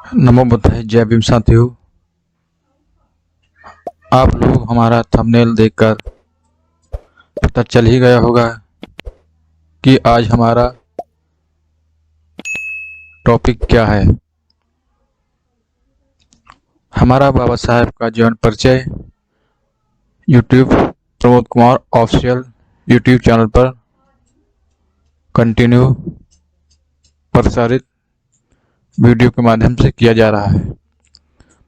नमो बुद्धाय। जय भीम साथियों। आप लोग हमारा थंबनेल देखकर पता चल ही गया होगा कि आज हमारा टॉपिक क्या है। हमारा बाबा साहेब का जीवन परिचय YouTube Pramod Kumar official YouTube channel पर कंटिन्यू प्रसारित वीडियो के माध्यम से किया जा रहा है।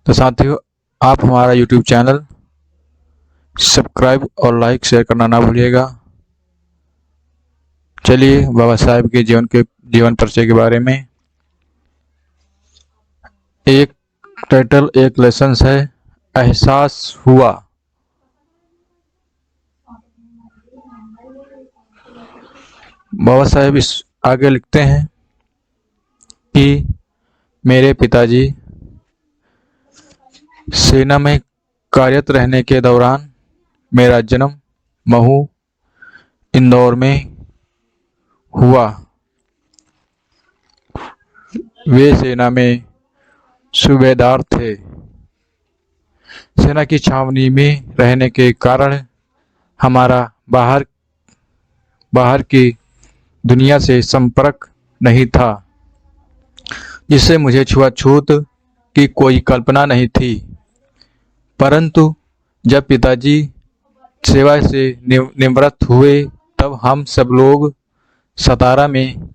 तो साथियों, आप हमारा यूट्यूब चैनल सब्सक्राइब और लाइक शेयर करना ना भूलिएगा। चलिए बाबा साहेब के जीवन परिचय के बारे में। एक टाइटल, एक लेसन है, एहसास हुआ। बाबा साहेब इस आगे लिखते हैं कि मेरे पिताजी सेना में कार्यरत रहने के दौरान मेरा जन्म महू इंदौर में हुआ। वे सेना में सूबेदार थे। सेना की छावनी में रहने के कारण हमारा बाहर की दुनिया से संपर्क नहीं था, जिससे मुझे छुआछूत की कोई कल्पना नहीं थी। परंतु जब पिताजी सेवा से निवृत्त हुए तब हम सब लोग सतारा में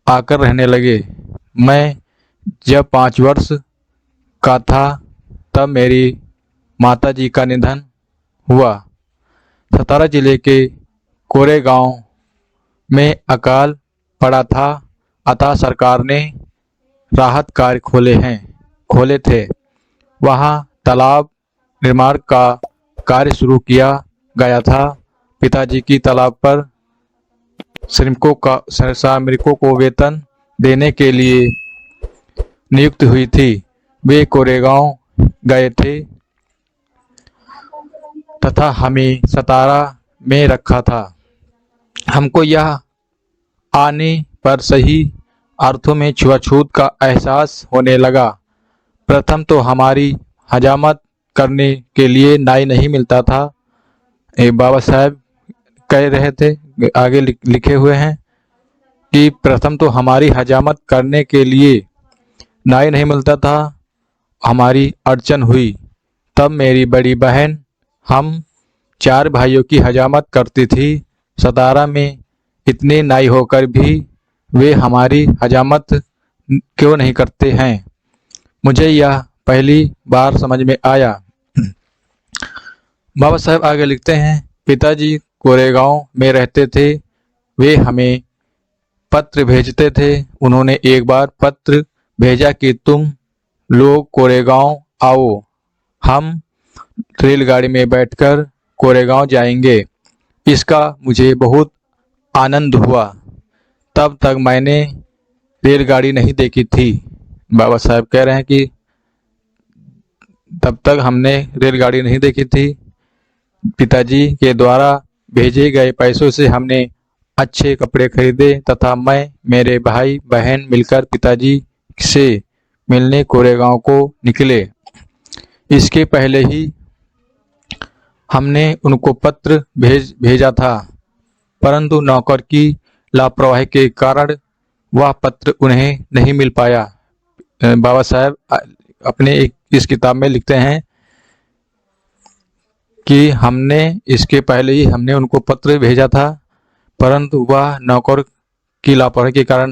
आकर रहने लगे। मैं जब 5 वर्ष का था तब मेरी माताजी का निधन हुआ। सतारा जिले के कोरेगांव में अकाल पड़ा था, अतः सरकार ने राहत कार्य खोले थे। वहाँ तालाब निर्माण का कार्य शुरू किया गया था। पिताजी की तालाब पर श्रमिकों को वेतन देने के लिए नियुक्त हुई थी। वे कोरेगांव गए थे तथा हमें सतारा में रखा था। हमको यह आने पर सही अर्थों में छुआछूत का एहसास होने लगा। प्रथम तो हमारी हजामत करने के लिए नाई नहीं मिलता था। बाबा साहेब कह रहे थे, आगे लिखे हुए हैं कि प्रथम तो हमारी हजामत करने के लिए नाई नहीं मिलता था। हमारी अड़चन हुई तब मेरी बड़ी बहन हम 4 भाइयों की हजामत करती थी। सतारा में इतने नाई होकर भी वे हमारी हजामत क्यों नहीं करते हैं, मुझे यह पहली बार समझ में आया। बाबा साहेब आगे लिखते हैं, पिताजी कोरेगांव में रहते थे। वे हमें पत्र भेजते थे। उन्होंने एक बार पत्र भेजा कि तुम लोग कोरेगांव आओ, हम रेलगाड़ी में बैठकर कोरेगांव जाएंगे। इसका मुझे बहुत आनंद हुआ। तब तक मैंने रेलगाड़ी नहीं देखी थी। बाबा साहब कह रहे हैं कि तब तक हमने रेलगाड़ी नहीं देखी थी। पिताजी के द्वारा भेजे गए पैसों से हमने अच्छे कपड़े खरीदे तथा मैं मेरे भाई बहन मिलकर पिताजी से मिलने कोरेगांव को निकले। इसके पहले ही हमने उनको पत्र भेजा था, परंतु नौकर की लापरवाही के कारण वह पत्र उन्हें नहीं मिल पाया। बाबा साहेब अपने इस किताब में लिखते हैं कि इसके पहले ही हमने उनको पत्र भेजा था, परंतु वह नौकर की लापरवाही के कारण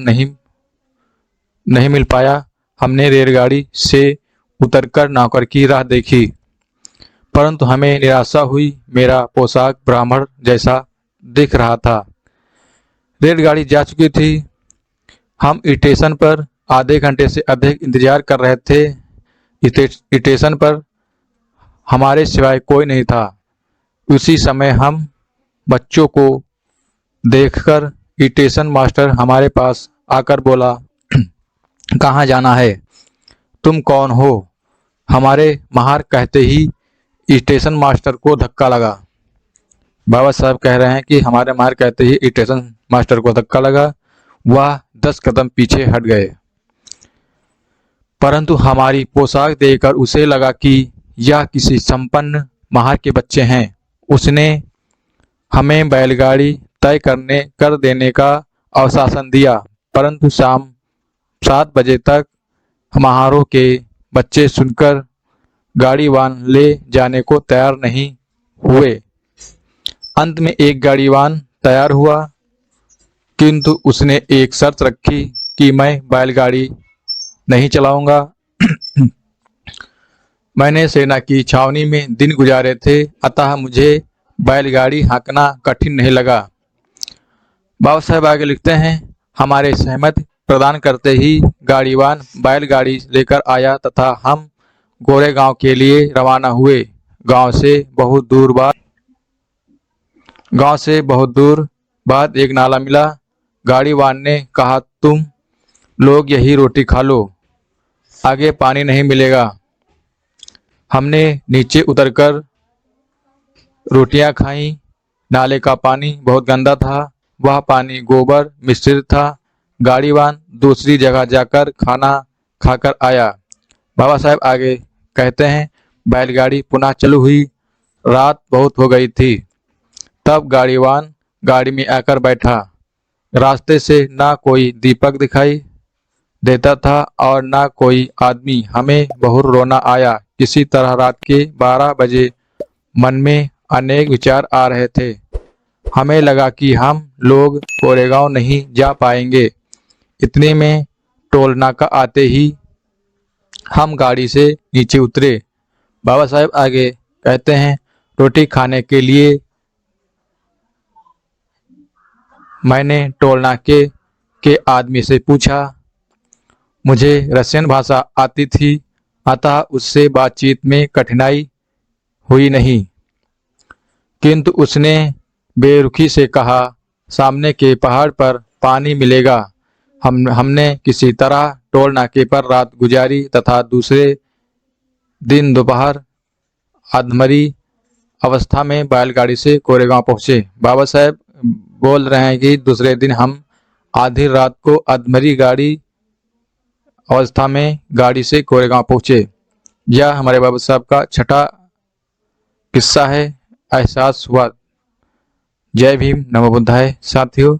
नहीं मिल पाया। हमने रेलगाड़ी से उतरकर नौकर की राह देखी, परंतु हमें निराशा हुई। मेरा पोशाक ब्राह्मण जैसा दिख रहा था। रेलगाड़ी जा चुकी थी। हम स्टेशन पर आधे घंटे से अधिक इंतजार कर रहे थे। स्टेशन पर हमारे सिवाय कोई नहीं था। उसी समय हम बच्चों को देखकर स्टेशन मास्टर हमारे पास आकर बोला, कहाँ जाना है, तुम कौन हो? हमारे महार कहते ही स्टेशन मास्टर को धक्का लगा। बाबा साहब कह रहे हैं कि हमारे महार कहते ही स्टेशन मास्टर को धक्का लगा। वह 10 कदम पीछे हट गए। परंतु हमारी पोशाक देखकर उसे लगा कि यह किसी संपन्न महार के बच्चे हैं। उसने हमें बैलगाड़ी तय कर देने का आश्वासन दिया, परंतु शाम 7 बजे तक महारों के बच्चे सुनकर गाड़ीवान ले जाने को तैयार नहीं हुए। अंत में एक गाड़ीवान तैयार हुआ, किंतु उसने एक शर्त रखी कि मैं बैलगाड़ी नहीं चलाऊंगा। मैंने सेना की छावनी में दिन गुजारे थे, अतः मुझे बैलगाड़ी हाँकना कठिन नहीं लगा। बाबा साहेब आगे लिखते हैं, हमारे सहमति प्रदान करते ही गाड़ीवान बैलगाड़ी लेकर आया तथा हम गोरेगांव के लिए रवाना हुए। गांव से बहुत दूर बाद एक नाला मिला। गाड़ीवान ने कहा, तुम लोग यही रोटी खा लो, आगे पानी नहीं मिलेगा। हमने नीचे उतरकर रोटियां खाईं। नाले का पानी बहुत गंदा था, वह पानी गोबर मिश्रित था। गाड़ीवान दूसरी जगह जाकर खाना खाकर आया। बाबा साहेब आगे कहते हैं, बैलगाड़ी पुनः चालू हुई। रात बहुत हो गई थी। तब गाड़ीवान गाड़ी में आकर बैठा। रास्ते से ना कोई दीपक दिखाई देता था और ना कोई आदमी। हमें बहुत रोना आया। किसी तरह रात के 12 बजे मन में अनेक विचार आ रहे थे। हमें लगा कि हम लोग कोरेगांव नहीं जा पाएंगे। इतने में टोल नाका आते ही हम गाड़ी से नीचे उतरे। बाबा साहेब आगे कहते हैं, रोटी खाने के लिए मैंने टोल नाके के आदमी से पूछा। मुझे रशियन भाषा आती थी, अतः उससे बातचीत में कठिनाई हुई नहीं, किंतु उसने बेरुखी से कहा, सामने के पहाड़ पर पानी मिलेगा। हमने किसी तरह टोल नाके पर रात गुजारी तथा दूसरे दिन दोपहर अधमरी अवस्था में बैलगाड़ी से कोरेगांव पहुंचे। बाबा साहेब बोल रहे हैं कि दूसरे दिन हम आधी रात को अधमरी अवस्था में गाड़ी से कोरेगांव पहुंचे। यह हमारे बाबा साहब का छठा किस्सा है, एहसास हुआ। जय भीम, नमो बुद्धाय। साथियों,